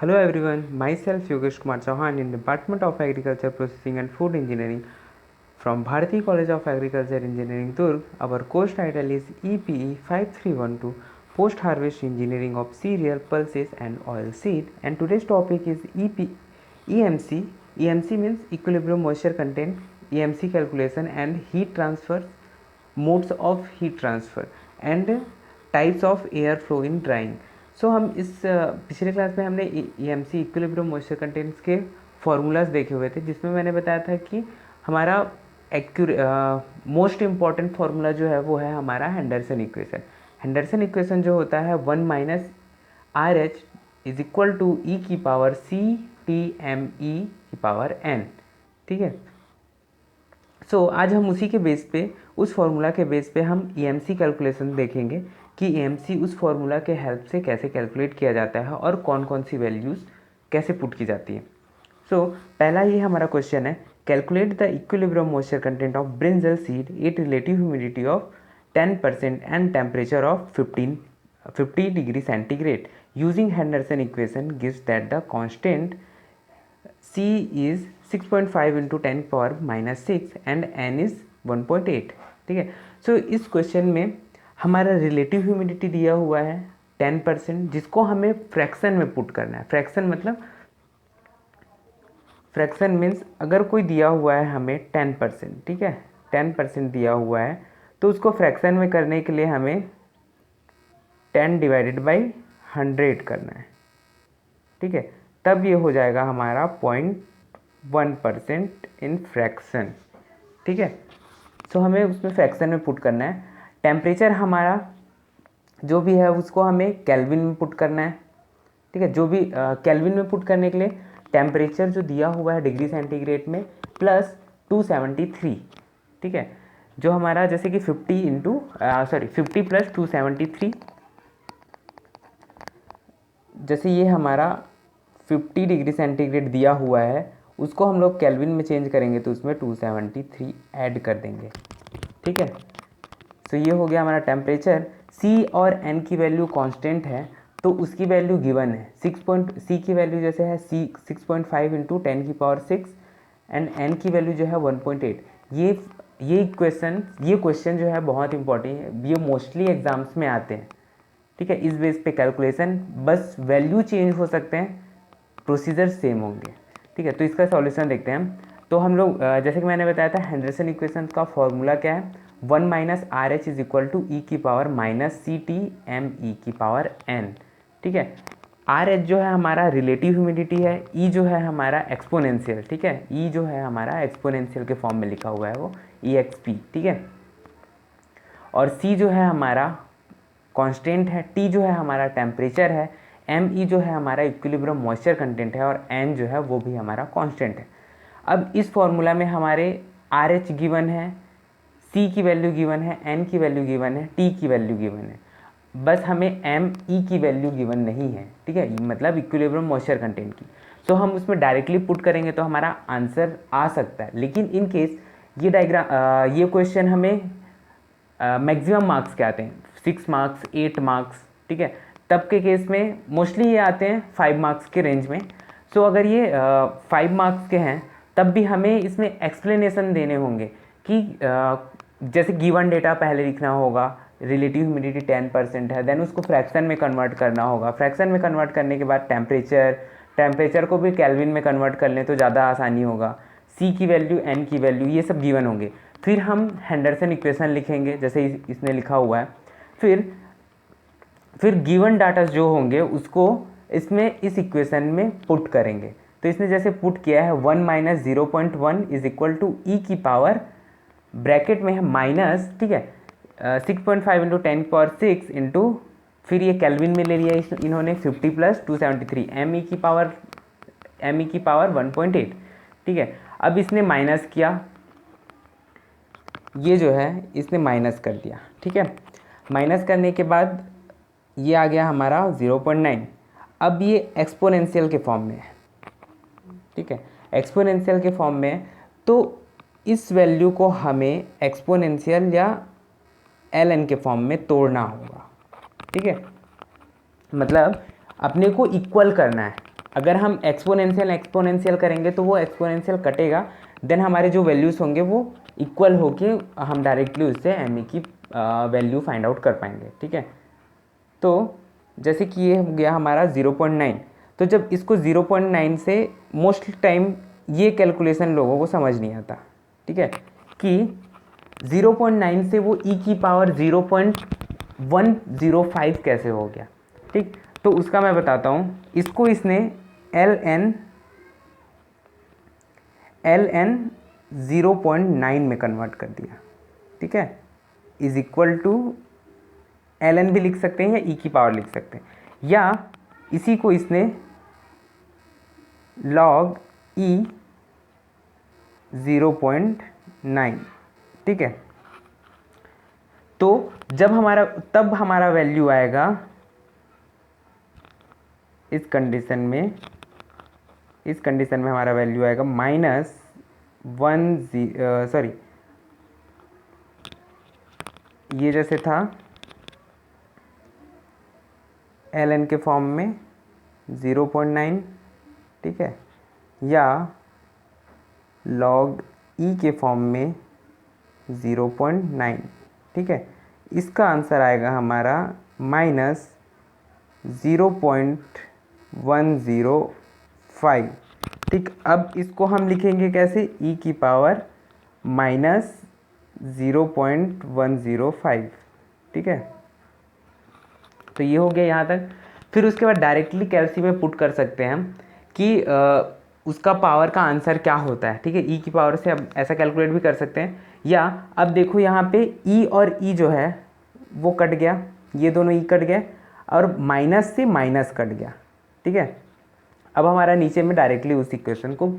Hello everyone, myself Yogesh Kumar Chauhan in Department of Agriculture Processing and Food Engineering from Bharati College of Agriculture Engineering Durg. Our course title is EPE 5312 Post Harvest Engineering of Cereal, Pulses and Oilseed, and today's topic is EMC. EMC means Equilibrium Moisture Content, EMC calculation and heat transfer, modes of heat transfer and types of air flow in drying. So हम इस पिछले class में हमने EMC equilibrium moisture contents के formulas देखे हुए थे, जिसमें मैंने बताया था कि हमारा मोस्ट इम्पॉर्टेंट फार्मूला जो है वो है हमारा हेंडरसन इक्वेशन। हेंडरसन इक्वेशन जो होता है 1 minus R H is equal to e की power C T M e की पावर एन। ठीक है। सो आज हम उसी के बेस पे, उस फार्मूला के बेस पे हम EMC कैलकुलेशन देखेंगे कि EMC उस फार्मूला के हेल्प से कैसे कैलकुलेट किया जाता है और कौन कौन सी वैल्यूज़ कैसे पुट की जाती है। सो पहला ये हमारा क्वेश्चन है, calculate the equilibrium moisture content of brinjal seed at relative humidity of 10% and temperature of 50 degree centigrade using Henderson equation gives that the constant C is 6.5 into 10 power minus 6 and N is 1.8। ठीक है। सो इस question में हमारा relative humidity दिया हुआ है 10%, जिसको हमें फ्रैक्शन में पुट करना है। फ्रैक्शन मतलब, फ्रैक्शन मीन्स अगर कोई दिया हुआ है हमें 10%, ठीक है, 10% दिया हुआ है तो उसको फ्रैक्शन में करने के लिए हमें 10 डिवाइडेड बाई 100 करना है। ठीक है, तब ये हो जाएगा हमारा 0.1% इन फ्रैक्शन। ठीक है। सो हमें उसमें फ्रैक्शन में पुट करना है। टेम्परेचर हमारा जो भी है उसको हमें केल्विन में पुट करना है। ठीक है, जो भी केल्विन में पुट करने के लिए टेम्परेचर जो दिया हुआ है डिग्री सेंटीग्रेड में प्लस 273। ठीक है, जो हमारा जैसे कि 50 प्लस 273, जैसे ये हमारा 50 डिग्री सेंटीग्रेड दिया हुआ है, उसको हम लोग केल्विन में चेंज करेंगे तो उसमें 273 ऐड कर देंगे। ठीक है। तो ये हो गया हमारा टेम्परेचर। C और N की वैल्यू कांस्टेंट है तो उसकी वैल्यू गिवन है। C की वैल्यू जैसे है 6.5 इंटू 10 की पावर 6 एंड N की वैल्यू जो है 1.8। ये क्वेश्चन जो है बहुत इंपॉर्टेंट है, ये मोस्टली एग्जाम्स में आते हैं। ठीक है, इस बेस पे कैलकुलेशन, बस वैल्यू चेंज हो सकते हैं, प्रोसीजर सेम होंगे। ठीक है, तो इसका सॉल्यूशन देखते हैं हम। तो हम लोग जैसे कि मैंने बताया था, हेंडरसन इक्वेशन का फॉर्मूला क्या है, 1 minus R H is equal to e की power minus C T M e की पावर एन। ठीक है, आर एच जो है हमारा रिलेटिव ह्यूमिडिटी है, ई जो है हमारा एक्सपोनेंशियल। ठीक है, ई जो है हमारा एक्सपोनेंशियल के फॉर्म में लिखा हुआ है वो EXP। ठीक है, और सी जो है हमारा कांस्टेंट है, टी जो है हमारा टेम्परेचर है, ME जो है हमारा इक्विलिब्रियम मॉइस्चर कंटेंट है और N जो है वो भी हमारा कांस्टेंट है। अब इस फॉर्मूला में हमारे RH गिवन है, C की वैल्यू गिवन है, N की वैल्यू गिवन है, T की वैल्यू गिवन है, बस हमें ME की वैल्यू गिवन नहीं है। ठीक है, मतलब इक्विलिब्रियम मॉइस्चर कंटेंट की। सो हम उसमें डायरेक्टली पुट करेंगे तो हमारा आंसर आ सकता है, लेकिन इन केस ये क्वेश्चन हमें मैक्सिमम मार्क्स के आते हैं, 6 मार्क्स, 8 मार्क्स। ठीक है, तब के केस में मोस्टली ये आते हैं 5 मार्क्स के रेंज में। सो अगर ये 5 मार्क्स के हैं तब भी हमें इसमें एक्सप्लेनेशन देने होंगे कि जैसे गिवन डेटा पहले लिखना होगा, रिलेटिव ह्यूमिडिटी 10% है, देन उसको फ्रैक्शन में कन्वर्ट करना होगा। फ्रैक्शन में कन्वर्ट करने के बाद टेम्परेचर को भी केल्विन में कन्वर्ट कर लें तो ज़्यादा आसानी होगा। C की वैल्यू, N की वैल्यू, ये सब गिवन होंगे। फिर हम हेंडरसन इक्वेशन लिखेंगे जैसे इसने लिखा हुआ है। फिर गिवन डाटा जो होंगे उसको इसमें इस इक्वेशन में पुट करेंगे। तो इसने जैसे पुट किया है 1 minus 0.1 is equal to e की पावर, ब्रैकेट में है माइनस, ठीक है, 6.5 इंटू 10 पावर 6 इंटू, फिर ये केल्विन में ले लिया इन्होंने 50 प्लस 273 ME की पावर 1.8। ठीक है, अब इसने माइनस किया, ये जो है इसने माइनस कर दिया। ठीक है, माइनस करने के बाद ये आ गया हमारा 0.9। अब ये एक्सपोनेंशियल के फॉर्म में है। ठीक है, एक्सपोनेंशियल के फॉर्म में, तो इस वैल्यू को हमें एक्सपोनेंशियल या ln के फॉर्म में तोड़ना होगा। ठीक है, मतलब अपने को इक्वल करना है। अगर हम एक्सपोनेंशियल करेंगे तो वो एक्सपोनेंशियल कटेगा, देन हमारे जो वैल्यूज़ होंगे वो इक्वल होके हम डायरेक्टली उससे एम की वैल्यू फाइंड आउट कर पाएंगे। ठीक है, तो जैसे कि ये हो गया हमारा 0.9, तो जब इसको 0.9 से मोस्ट टाइम ये कैलकुलेशन लोगों को समझ नहीं आता। ठीक है, कि 0.9 से वो e की पावर 0.105 कैसे हो गया। ठीक, तो उसका मैं बताता हूँ। इसको इसने ln 0.9 में कन्वर्ट कर दिया। ठीक है, इज इक्वल टू ln भी लिख सकते हैं या e की पावर लिख सकते हैं, या इसी को इसने log e 0.9। ठीक है, तो जब तब हमारा वैल्यू आएगा इस कंडीशन में हमारा वैल्यू आएगा सॉरी, ये जैसे था ln के फॉर्म में 0.9। ठीक है, या log e के फॉर्म में 0.9। ठीक है, इसका आंसर आएगा हमारा -0.105। ठीक, अब इसको हम लिखेंगे कैसे, e की पावर -0.105। ठीक है, तो ये हो गया यहाँ तक। फिर उसके बाद डायरेक्टली कैलसी में पुट कर सकते हैं हम कि उसका पावर का आंसर क्या होता है। ठीक है, ई की पावर से अब ऐसा कैलकुलेट भी कर सकते हैं, या अब देखो यहाँ पे ई और ई जो है वो कट गया, ये दोनों ई कट गए और माइनस से माइनस कट गया। ठीक है, अब हमारा नीचे में डायरेक्टली उस इक्वेशन को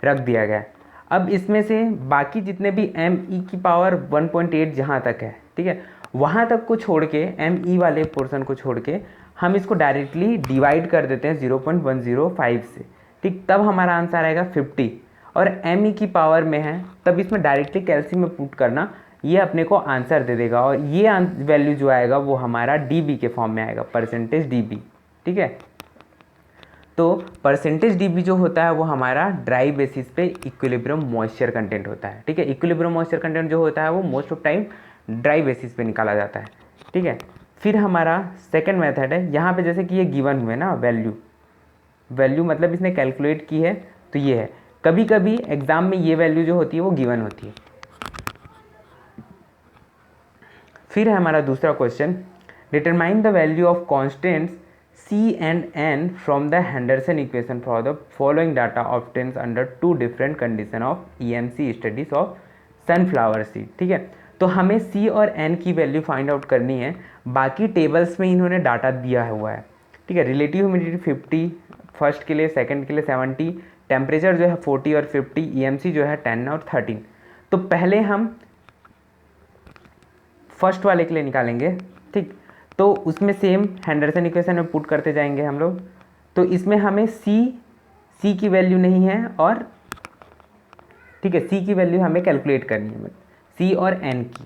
रख दिया गया। अब इसमें से बाकी जितने भी एम ई की पावर 1.8 जहाँ तक है, ठीक है, वहाँ तक को छोड़ के, एम ई वाले पोर्शन को छोड़ के हम इसको डायरेक्टली डिवाइड कर देते हैं 0.105 से। ठीक, तब हमारा आंसर आएगा 50, और एम ई की पावर में है तब इसमें डायरेक्टली कैल्शियम में पुट करना, ये अपने को आंसर दे देगा, और ये वैल्यू जो आएगा वो हमारा डीबी के फॉर्म में आएगा, परसेंटेज डीबी। ठीक है, तो परसेंटेज डीबी जो होता है वो हमारा ड्राई बेसिस पे इक्विलिब्रियम मॉइस्चर कंटेंट होता है। ठीक है, इक्विलिब्रियम मॉइस्चर कंटेंट जो होता है वो most of time dry basis पे निकाला जाता है। ठीक है, फिर हमारा सेकंड मेथड है, यहाँ पे जैसे कि ये गिवन हुए ना वैल्यू मतलब इसने कैलकुलेट की है, तो ये है। कभी कभी एग्जाम में ये वैल्यू जो होती है वो गिवन होती है। फिर है हमारा दूसरा question, determine the value of constants C and N from the Henderson equation for the following data obtained under two different condition of EMC studies of sunflower seed। ठीक है, तो हमें C और N की वैल्यू फाइंड आउट करनी है। बाकी tables में इन्होंने डाटा दिया हुआ है। ठीक है, रिलेटिव ह्यूमिडिटी 50 फर्स्ट के लिए, सेकंड के लिए 70, टेम्परेचर जो है 40 और 50, EMC जो है 10 और 13। तो पहले हम फर्स्ट वाले के लिए निकालेंगे। ठीक, तो उसमें सेम हेंडरसन इक्वेशन में पुट करते जाएंगे हम लोग। तो इसमें हमें सी की वैल्यू नहीं है, और ठीक है, सी की वैल्यू हमें कैलकुलेट करनी है, सी और एन की।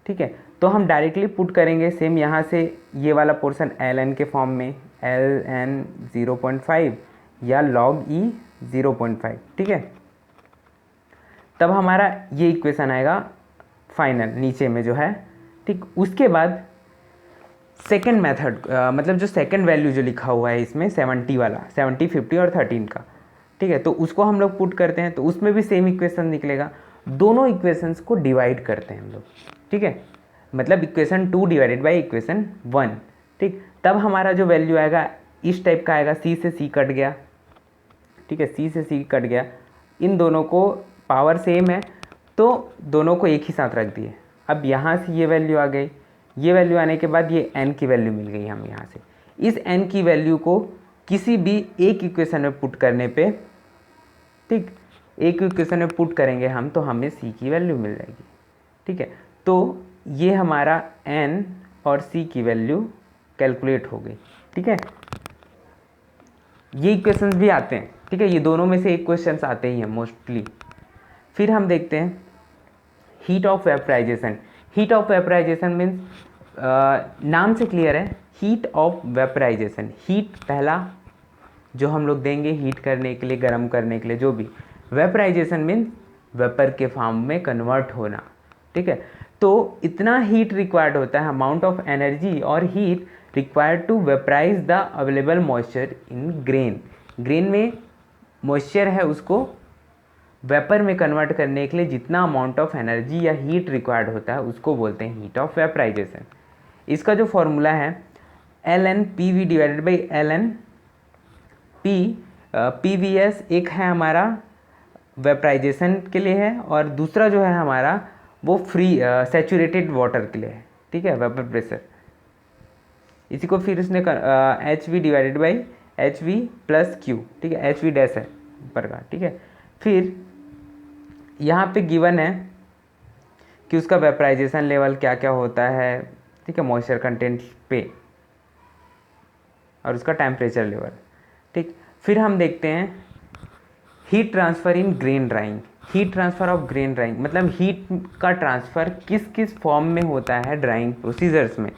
ठीक है, तो हम डायरेक्टली पुट करेंगे सेम यहाँ से, ये वाला पोर्शन एल एन के फॉर्म में, एल एन 0.5 या लॉग ई 0.5। ठीक है, तब हमारा ये इक्वेशन आएगा फाइनल नीचे में जो है। ठीक, उसके बाद सेकेंड मेथड मतलब जो सेकेंड वैल्यू जो लिखा हुआ है इसमें 70 वाला, 70, 50 और 13 का। ठीक है, तो उसको हम लोग पुट करते हैं, तो उसमें भी सेम इक्वेशन निकलेगा। दोनों इक्वेशंस को डिवाइड करते हैं हम लोग। ठीक है, मतलब इक्वेशन 2 डिवाइडेड बाई इक्वेशन 1। ठीक, तब हमारा जो वैल्यू आएगा इस टाइप का आएगा, सी से सी कट गया। ठीक है, सी से सी कट गया, इन दोनों को पावर सेम है तो दोनों को एक ही साथ रख दिए। अब यहाँ से ये वैल्यू आ गई, ये वैल्यू आने के बाद ये n की वैल्यू मिल गई हम यहाँ से। इस n की वैल्यू को किसी भी एक इक्वेशन में पुट करने पे, ठीक, एक इक्वेशन में पुट करेंगे हम तो हमें c की वैल्यू मिल जाएगी। ठीक है, तो ये हमारा n और c की वैल्यू कैलकुलेट हो गई। ठीक है, ये इक्वेशंस भी आते हैं। ठीक है, ये दोनों में से एक क्वेश्चंस आते ही हैं मोस्टली। फिर हम देखते हैं heat of vaporization. Heat of vaporization means नाम से क्लियर है, हीट ऑफ वेपराइजेशन। हीट पहला जो हम लोग देंगे हीट करने के लिए, गर्म करने के लिए, जो भी। वेपराइजेशन मीन्स वेपर के फॉर्म में कन्वर्ट होना, ठीक है। तो इतना हीट रिक्वायर्ड होता है, अमाउंट ऑफ एनर्जी और heat required to vaporize the available moisture in grain. Grain में मॉइस्चर है, उसको वेपर में कन्वर्ट करने के लिए जितना अमाउंट ऑफ एनर्जी या हीट रिक्वायर्ड होता है उसको बोलते हैं हीट ऑफ वेपराइजेशन। इसका जो फॉर्मूला है ln PV divided by ln P, PVS एक है हमारा वेपराइजेशन के लिए है, और दूसरा जो है हमारा वो फ्री सैचुरेटेड वाटर के लिए है, ठीक है, वेपर प्रेशर। इसी को फिर इसने HV divided by HV plus Q, ठीक है, HV डैश है ऊपर का, ठीक है। फिर यहाँ पे गिवन है कि उसका वेपराइजेशन लेवल क्या क्या होता है, ठीक है, मॉइस्चर कंटेंट पे, और उसका टेम्परेचर लेवल, ठीक। फिर हम देखते हैं heat transfer in grain drawing. Heat transfer of grain drawing मतलब हीट का ट्रांसफ़र किस किस फॉर्म में होता है ड्राइंग प्रोसीजर्स में।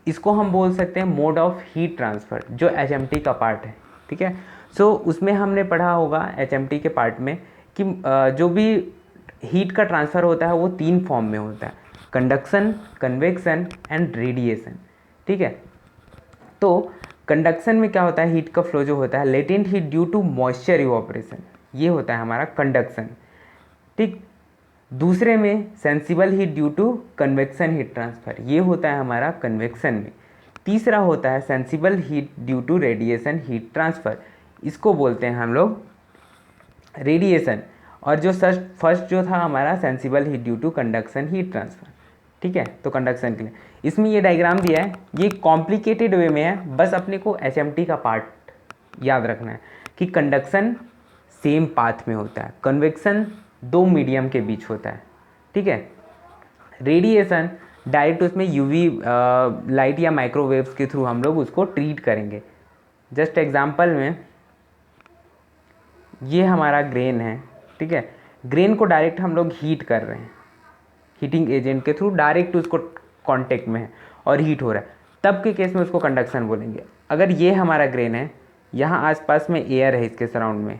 इसको हम बोल सकते हैं मोड ऑफ हीट ट्रांसफ़र, जो HMT का पार्ट है, ठीक है। सो उसमें हमने पढ़ा होगा HMT के पार्ट में कि जो भी हीट का ट्रांसफ़र होता है वो 3 फॉर्म में होता है, कंडक्शन, कन्वेक्शन एंड रेडिएशन, ठीक है। तो कंडक्शन में क्या होता है, हीट का फ्लो जो होता है, latent heat due to moisture evaporation, ये होता है हमारा कंडक्शन, ठीक। दूसरे में sensible heat due to convection heat transfer, ये होता है हमारा कन्वेक्शन में। तीसरा होता है sensible heat due to radiation heat transfer, इसको बोलते हैं हम लोग रेडिएशन। और जो फर्स्ट जो था हमारा sensible heat due to conduction heat transfer, ठीक है। तो कंडक्शन के लिए इसमें ये डायग्राम दिया है, ये कॉम्प्लिकेटेड वे में है, बस अपने को HMT का पार्ट याद रखना है कि कंडक्शन सेम पाथ में होता है, कन्वेक्शन 2 मीडियम के बीच होता है, ठीक है। रेडिएशन डायरेक्ट उसमें UV लाइट या माइक्रोवेव्स के थ्रू हम लोग उसको ट्रीट करेंगे। जस्ट एग्जांपल में ये हमारा ग्रेन है, ठीक है। ग्रेन को डायरेक्ट हम लोग हीट कर रहे हैं, हीटिंग एजेंट के थ्रू डायरेक्ट उसको कांटेक्ट में है और हीट हो रहा है, तब के केस में उसको कंडक्शन बोलेंगे। अगर ये हमारा ग्रेन है, यहाँ आसपास में एयर है इसके सराउंड में,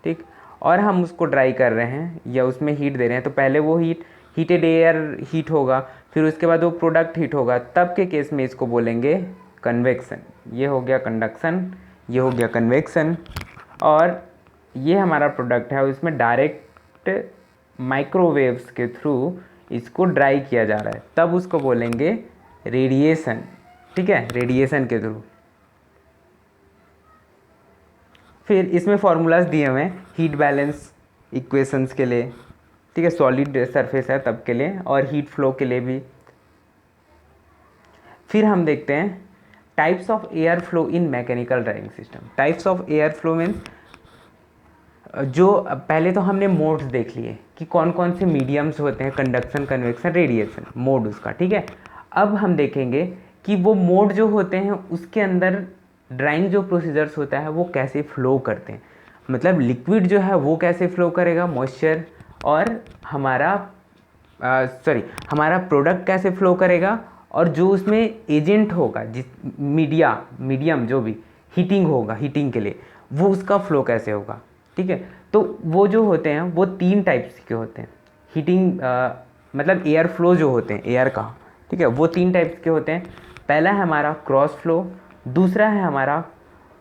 ठीक, और हम उसको ड्राई कर रहे हैं या उसमें हीट दे रहे हैं, तो पहले वो हीटेड एयर हीट होगा, फिर उसके बाद वो प्रोडक्ट हीट होगा, तब के केस में इसको बोलेंगे कन्वेक्शन। ये हो गया कंडक्शन, ये हो गया कन्वेक्शन, और ये हमारा प्रोडक्ट है, उसमें डायरेक्ट माइक्रोवेव्स के थ्रू इसको ड्राई किया जा रहा है, तब उसको बोलेंगे रेडिएशन, ठीक है, रेडिएशन के थ्रू। फिर इसमें फार्मूलाज दिए हुए हैं हीट बैलेंस इक्वेशंस के लिए, ठीक है, सॉलिड सरफेस है तब के लिए, और हीट फ्लो के लिए भी। फिर हम देखते हैं types of air flow in mechanical drawing system. Types of air flow means जो पहले तो हमने मोड्स देख लिए कि कौन कौन से मीडियम्स होते हैं, कंडक्शन, कन्वेक्शन, रेडिएशन, मोड उसका, ठीक है। अब हम देखेंगे कि वो मोड जो होते हैं उसके अंदर ड्राइंग जो प्रोसीजर्स होता है वो कैसे फ्लो करते हैं, मतलब लिक्विड जो है वो कैसे फ्लो करेगा, मॉइस्चर, और हमारा प्रोडक्ट कैसे फ्लो करेगा, और जो उसमें एजेंट होगा, जिस मीडियम जो भी हीटिंग होगा, हीटिंग के लिए, वो उसका फ्लो कैसे होगा, ठीक है। तो वो जो होते हैं वो 3 टाइप्स के होते हैं, हीटिंग मतलब एयर फ्लो जो होते हैं एयर का, ठीक है, वो 3 टाइप्स के होते हैं। पहला है हमारा क्रॉस फ्लो, दूसरा है हमारा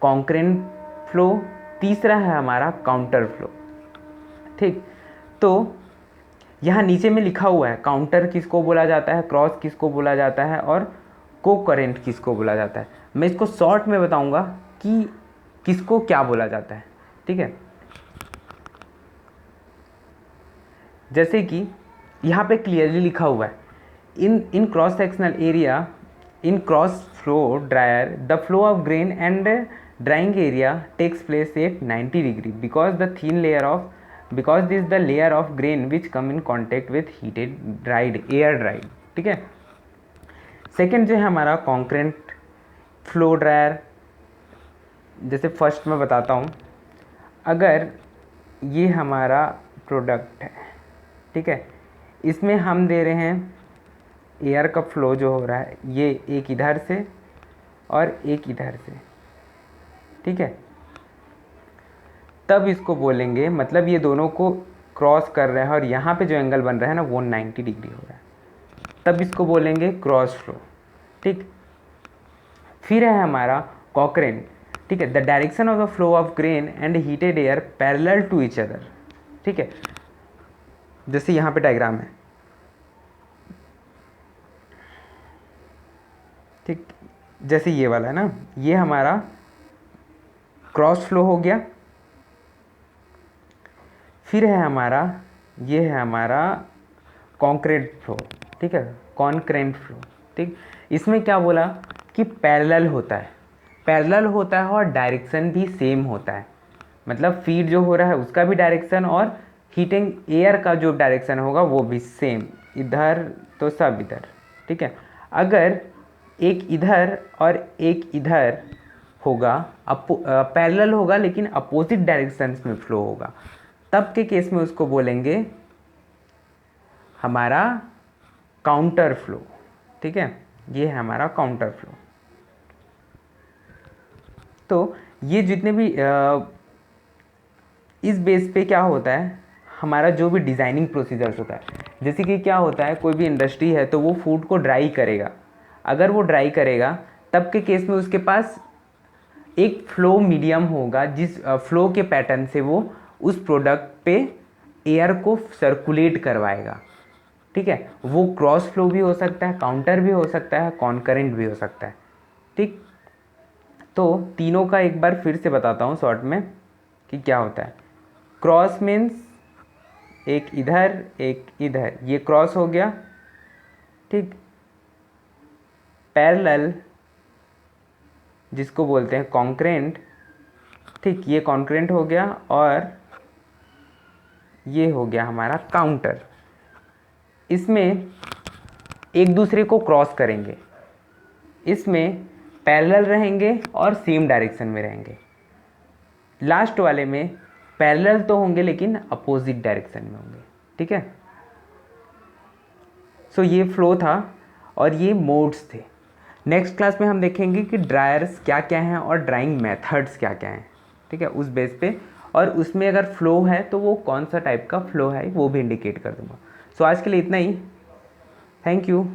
कॉन्करेंट फ्लो, तीसरा है हमारा काउंटर फ्लो, ठीक। तो यहाँ नीचे में लिखा हुआ है काउंटर किसको बोला जाता है, क्रॉस किसको बोला जाता है, और कोकरेंट किसको बोला जाता है। मैं इसको शॉर्ट में बताऊंगा कि किसको क्या बोला जाता है, ठीक है। जैसे कि यहाँ पे क्लियरली लिखा हुआ है in cross sectional area in cross flow dryer the flow of grain and drying area takes place at 90 degree because this the layer of grain which come in contact with heated air dried, ठीक है। Second जो है हमारा concurrent flow dryer, जैसे first मैं बताता हूँ, अगर ये हमारा प्रोडक्ट है, ठीक है, इसमें हम दे रहे हैं एयर का फ्लो जो हो रहा है, ये एक इधर से और एक इधर से, ठीक है। तब इसको बोलेंगे, मतलब ये दोनों को क्रॉस कर रहा है और यहाँ पे जो एंगल बन रहा है ना वो 90 डिग्री हो रहा है, तब इसको बोलेंगे क्रॉस फ्लो। ठीक, फिर है हमारा कॉकरेन। ठीक है, the direction of the flow of grain and heated air parallel to each other. ठीक है, जैसे यहाँ पे डायग्राम है। ठीक, जैसे ये वाला है ना, ये हमारा क्रॉस फ्लो हो गया। फिर है हमारा, ये है हमारा कॉन्क्रेंट फ्लो। ठीक है, कॉन्क्रेंट फ्लो। ठीक, इसमें क्या बोला कि पैरेलल होता है, पैरेलल होता है और डायरेक्शन भी सेम होता है, मतलब फीड जो हो रहा है उसका भी डायरेक्शन और हीटिंग एयर का जो डायरेक्शन होगा वो भी सेम, इधर तो सब इधर। ठीक है, अगर एक इधर और एक इधर होगा, पैरेलल होगा लेकिन अपोजिट डायरेक्शंस में फ्लो होगा, तब के केस में उसको बोलेंगे हमारा काउंटर फ्लो। ठीक है, ये है हमारा काउंटर फ्लो। तो ये जितने भी इस बेस पे क्या होता है, हमारा जो भी डिज़ाइनिंग प्रोसीजर्स होता है, जैसे कि क्या होता है, कोई भी इंडस्ट्री है तो वो फूड को ड्राई करेगा, अगर वो ड्राई करेगा तब के केस में उसके पास एक फ्लो मीडियम होगा, जिस फ्लो के पैटर्न से वो उस प्रोडक्ट पे एयर को सर्कुलेट करवाएगा। ठीक है, वो क्रॉस फ्लो भी हो सकता है, काउंटर भी हो सकता है, कॉन्करेंट भी हो सकता है। ठीक, तो तीनों का एक बार फिर से बताता हूँ शॉर्ट में कि क्या होता है। क्रॉस मीन्स एक इधर एक इधर, ये क्रॉस हो गया। ठीक, पैरेलल जिसको बोलते हैं कॉन्करेंट। ठीक, ये कॉन्करेंट हो गया और ये हो गया हमारा काउंटर। इसमें एक दूसरे को क्रॉस करेंगे, इसमें पैरेलल रहेंगे और सेम डायरेक्शन में रहेंगे। लास्ट वाले में पैरेलल तो होंगे लेकिन अपोजिट डायरेक्शन में होंगे। ठीक है, सो ये फ्लो था और ये मोड्स थे। नेक्स्ट क्लास में हम देखेंगे कि ड्रायर्स क्या क्या हैं और ड्राइंग मेथड्स क्या क्या हैं। ठीक है, उस बेस पे, और उसमें अगर फ्लो है तो वो कौन सा टाइप का फ्लो है वो भी इंडिकेट कर दूंगा। सो आज के लिए इतना ही। Thank you.